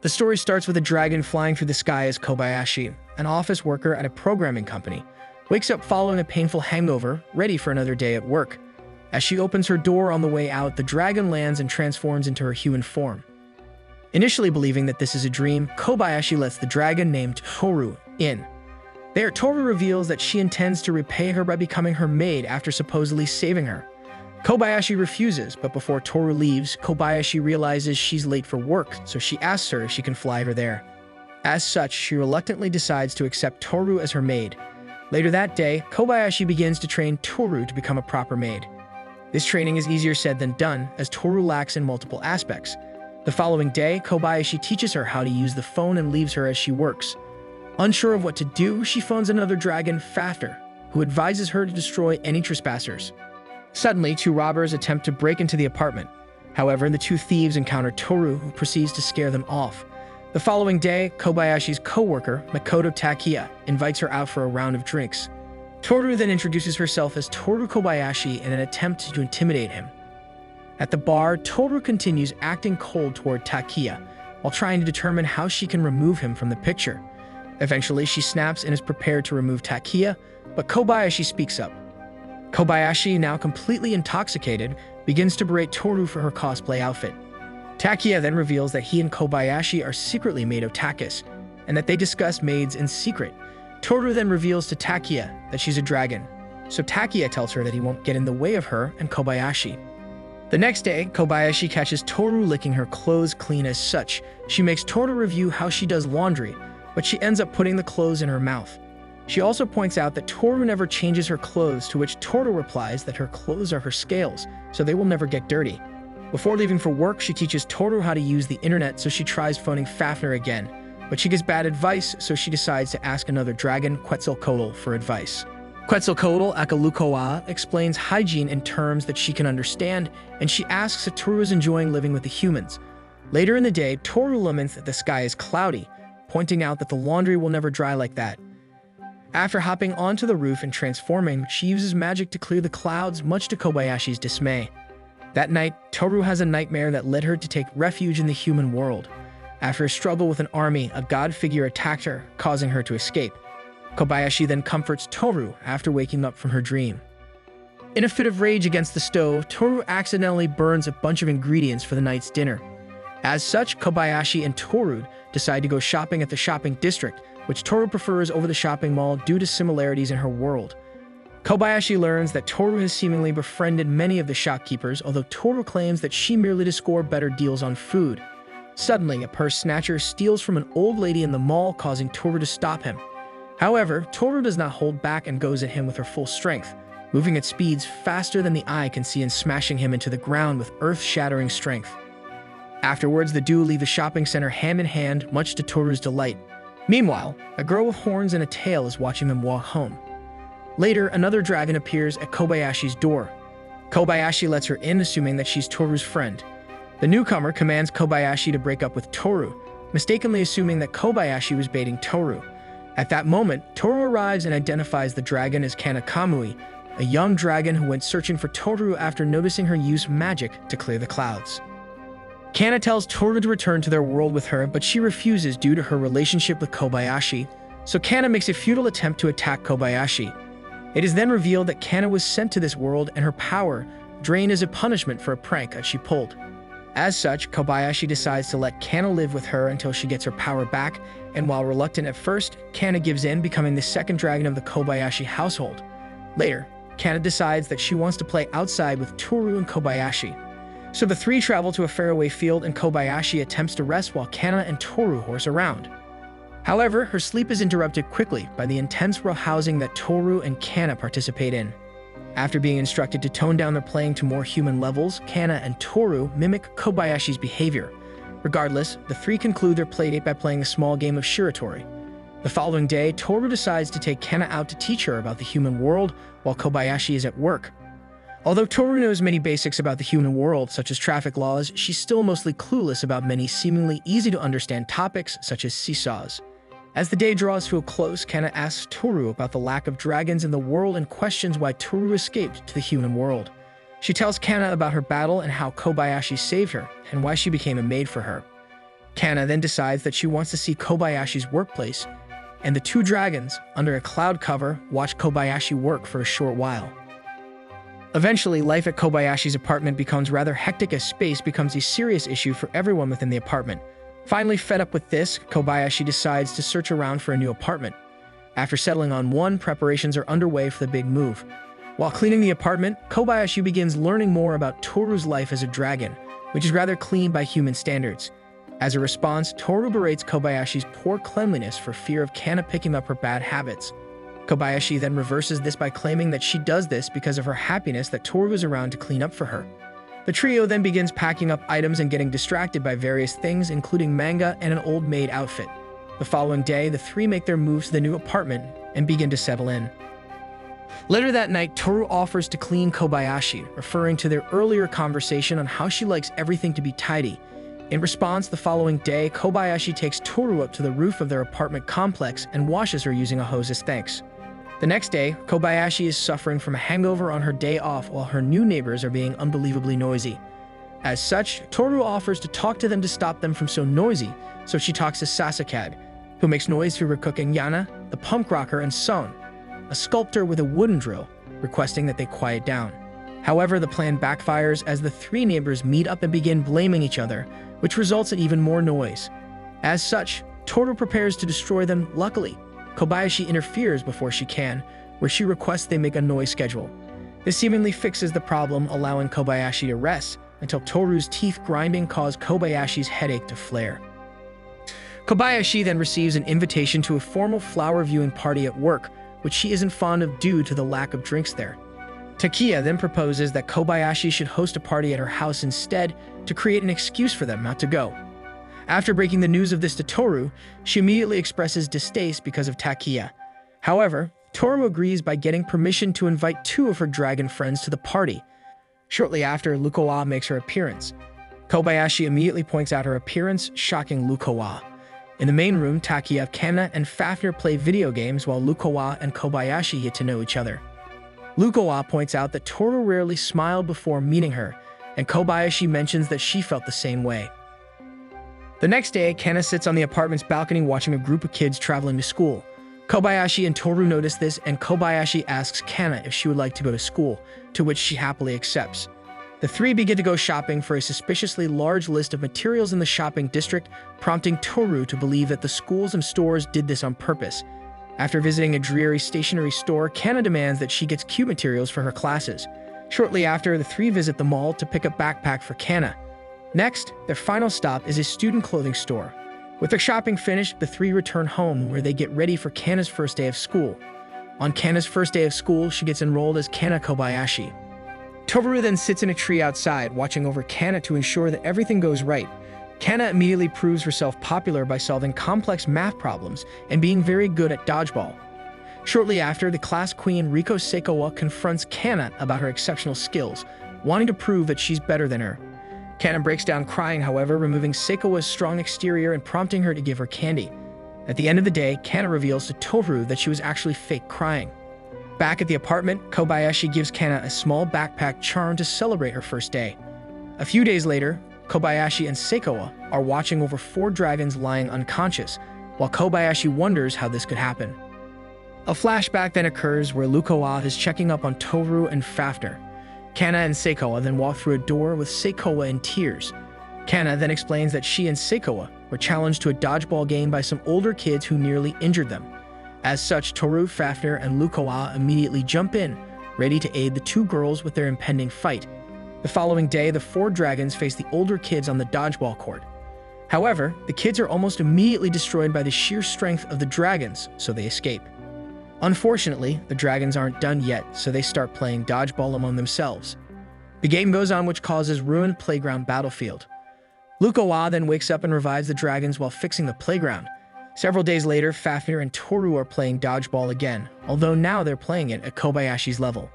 The story starts with a dragon flying through the sky as Kobayashi, an office worker at a programming company, wakes up following a painful hangover, ready for another day at work. As she opens her door on the way out, the dragon lands and transforms into her human form. Initially believing that this is a dream, Kobayashi lets the dragon named Tooru in. There, Tooru reveals that she intends to repay her by becoming her maid after supposedly saving her. Kobayashi refuses, but before Tooru leaves, Kobayashi realizes she's late for work, so she asks her if she can fly her there. As such, she reluctantly decides to accept Tooru as her maid. Later that day, Kobayashi begins to train Tooru to become a proper maid. This training is easier said than done, as Tooru lacks in multiple aspects. The following day, Kobayashi teaches her how to use the phone and leaves her as she works. Unsure of what to do, she phones another dragon, Fafnir, who advises her to destroy any trespassers. Suddenly, two robbers attempt to break into the apartment. However, the two thieves encounter Tooru, who proceeds to scare them off. The following day, Kobayashi's co-worker, Makoto Takiya, invites her out for a round of drinks. Tooru then introduces herself as Tooru Kobayashi in an attempt to intimidate him. At the bar, Tooru continues acting cold toward Takiya, while trying to determine how she can remove him from the picture. Eventually, she snaps and is prepared to remove Takiya, but Kobayashi speaks up. Kobayashi, now completely intoxicated, begins to berate Tooru for her cosplay outfit. Takiya then reveals that he and Kobayashi are secretly maid otakus, and that they discuss maids in secret. Tooru then reveals to Takiya that she's a dragon, so Takiya tells her that he won't get in the way of her and Kobayashi. The next day, Kobayashi catches Tooru licking her clothes clean. As such, she makes Tooru review how she does laundry, but she ends up putting the clothes in her mouth. She also points out that Tooru never changes her clothes, to which Tooru replies that her clothes are her scales, so they will never get dirty. Before leaving for work, she teaches Tooru how to use the internet, so she tries phoning Fafnir again, but she gets bad advice, so she decides to ask another dragon, Quetzalcoatl, for advice. Quetzalcoatl, Akalukoa, explains hygiene in terms that she can understand, and she asks if Tooru is enjoying living with the humans. Later in the day, Tooru laments that the sky is cloudy, pointing out that the laundry will never dry like that. After hopping onto the roof and transforming, she uses magic to clear the clouds, much to Kobayashi's dismay. That night, Tooru has a nightmare that led her to take refuge in the human world. After a struggle with an army, a god figure attacked her, causing her to escape. Kobayashi then comforts Tooru after waking up from her dream. In a fit of rage against the stove, Tooru accidentally burns a bunch of ingredients for the night's dinner. As such, Kobayashi and Tooru decide to go shopping at the shopping district, which Tooru prefers over the shopping mall due to similarities in her world. Kobayashi learns that Tooru has seemingly befriended many of the shopkeepers, although Tooru claims that she merely to score better deals on food. Suddenly, a purse snatcher steals from an old lady in the mall, causing Tooru to stop him. However, Tooru does not hold back and goes at him with her full strength, moving at speeds faster than the eye can see and smashing him into the ground with earth-shattering strength. Afterwards, the duo leave the shopping center hand in hand, much to Tooru's delight. Meanwhile, a girl with horns and a tail is watching them walk home. Later, another dragon appears at Kobayashi's door. Kobayashi lets her in, assuming that she's Tooru's friend. The newcomer commands Kobayashi to break up with Tooru, mistakenly assuming that Kobayashi was baiting Tooru. At that moment, Tooru arrives and identifies the dragon as Kanakamui, a young dragon who went searching for Tooru after noticing her use magic to clear the clouds. Kana tells Tooru to return to their world with her, but she refuses due to her relationship with Kobayashi, so Kana makes a futile attempt to attack Kobayashi. It is then revealed that Kana was sent to this world and her power drained as a punishment for a prank that she pulled. As such, Kobayashi decides to let Kana live with her until she gets her power back, and while reluctant at first, Kana gives in, becoming the second dragon of the Kobayashi household. Later, Kana decides that she wants to play outside with Tooru and Kobayashi. So the three travel to a faraway field and Kobayashi attempts to rest while Kana and Tooru horse around. However, her sleep is interrupted quickly by the intense roughhousing that Tooru and Kana participate in. After being instructed to tone down their playing to more human levels, Kana and Tooru mimic Kobayashi's behavior. Regardless, the three conclude their playdate by playing a small game of Shiratori. The following day, Tooru decides to take Kana out to teach her about the human world while Kobayashi is at work. Although Tooru knows many basics about the human world, such as traffic laws, she's still mostly clueless about many seemingly easy-to-understand topics, such as seesaws. As the day draws to a close, Kana asks Tooru about the lack of dragons in the world and questions why Tooru escaped to the human world. She tells Kana about her battle and how Kobayashi saved her, and why she became a maid for her. Kana then decides that she wants to see Kobayashi's workplace, and the two dragons, under a cloud cover, watch Kobayashi work for a short while. Eventually, life at Kobayashi's apartment becomes rather hectic as space becomes a serious issue for everyone within the apartment. Finally, fed up with this, Kobayashi decides to search around for a new apartment. After settling on one, preparations are underway for the big move. While cleaning the apartment, Kobayashi begins learning more about Tooru's life as a dragon, which is rather clean by human standards. As a response, Tooru berates Kobayashi's poor cleanliness for fear of Kana picking up her bad habits. Kobayashi then reverses this by claiming that she does this because of her happiness that Tooru is around to clean up for her. The trio then begins packing up items and getting distracted by various things, including manga and an old maid outfit. The following day, the three make their move to the new apartment and begin to settle in. Later that night, Tooru offers to clean Kobayashi, referring to their earlier conversation on how she likes everything to be tidy. In response, the following day, Kobayashi takes Tooru up to the roof of their apartment complex and washes her using a hose as thanks. The next day, Kobayashi is suffering from a hangover on her day off while her new neighbors are being unbelievably noisy. As such, Tooru offers to talk to them to stop them from so noisy, so she talks to Sasakage, who makes noise through her cooking Yana, the punk rocker, and Son, a sculptor with a wooden drill, requesting that they quiet down. However, the plan backfires as the three neighbors meet up and begin blaming each other, which results in even more noise. As such, Tooru prepares to destroy them. Luckily, Kobayashi interferes before she can, where she requests they make a noise schedule. This seemingly fixes the problem, allowing Kobayashi to rest, until Toru's teeth grinding cause Kobayashi's headache to flare. Kobayashi then receives an invitation to a formal flower viewing party at work, which she isn't fond of due to the lack of drinks there. Takiya then proposes that Kobayashi should host a party at her house instead to create an excuse for them not to go. After breaking the news of this to Tooru, she immediately expresses distaste because of Takiya. However, Tooru agrees by getting permission to invite two of her dragon friends to the party. Shortly after, Lukowa makes her appearance. Kobayashi immediately points out her appearance, shocking Lukowa. In the main room, Takiya, Kana, and Fafnir play video games while Lukowa and Kobayashi get to know each other. Lukowa points out that Tooru rarely smiled before meeting her, and Kobayashi mentions that she felt the same way. The next day, Kana sits on the apartment's balcony watching a group of kids traveling to school. Kobayashi and Tooru notice this, and Kobayashi asks Kana if she would like to go to school, to which she happily accepts. The three begin to go shopping for a suspiciously large list of materials in the shopping district, prompting Tooru to believe that the schools and stores did this on purpose. After visiting a dreary stationery store, Kana demands that she gets cute materials for her classes. Shortly after, the three visit the mall to pick up a backpack for Kana. Next, their final stop is a student clothing store. With their shopping finished, the three return home, where they get ready for Kana's first day of school. On Kana's first day of school, she gets enrolled as Kana Kobayashi. Tooru then sits in a tree outside, watching over Kana to ensure that everything goes right. Kana immediately proves herself popular by solving complex math problems and being very good at dodgeball. Shortly after, the class queen Riko Seikawa confronts Kana about her exceptional skills, wanting to prove that she's better than her. Kana breaks down crying, however, removing Seikawa's strong exterior and prompting her to give her candy. At the end of the day, Kana reveals to Tooru that she was actually fake crying. Back at the apartment, Kobayashi gives Kana a small backpack charm to celebrate her first day. A few days later, Kobayashi and Seikawa are watching over 4 dragons lying unconscious, while Kobayashi wonders how this could happen. A flashback then occurs where Lukowa is checking up on Tooru and Fafnir. Kana and Seikawa then walk through a door with Seikawa in tears. Kana then explains that she and Seikawa were challenged to a dodgeball game by some older kids who nearly injured them. As such, Tooru, Fafnir, and Lukowa immediately jump in, ready to aid the two girls with their impending fight. The following day, the 4 dragons face the older kids on the dodgeball court. However, the kids are almost immediately destroyed by the sheer strength of the dragons, so they escape. Unfortunately, the dragons aren't done yet, so they start playing dodgeball among themselves. The game goes on, which causes ruined playground battlefield. Lukowa then wakes up and revives the dragons while fixing the playground. Several days later, Fafnir and Tooru are playing dodgeball again, although now they're playing it at Kobayashi's level.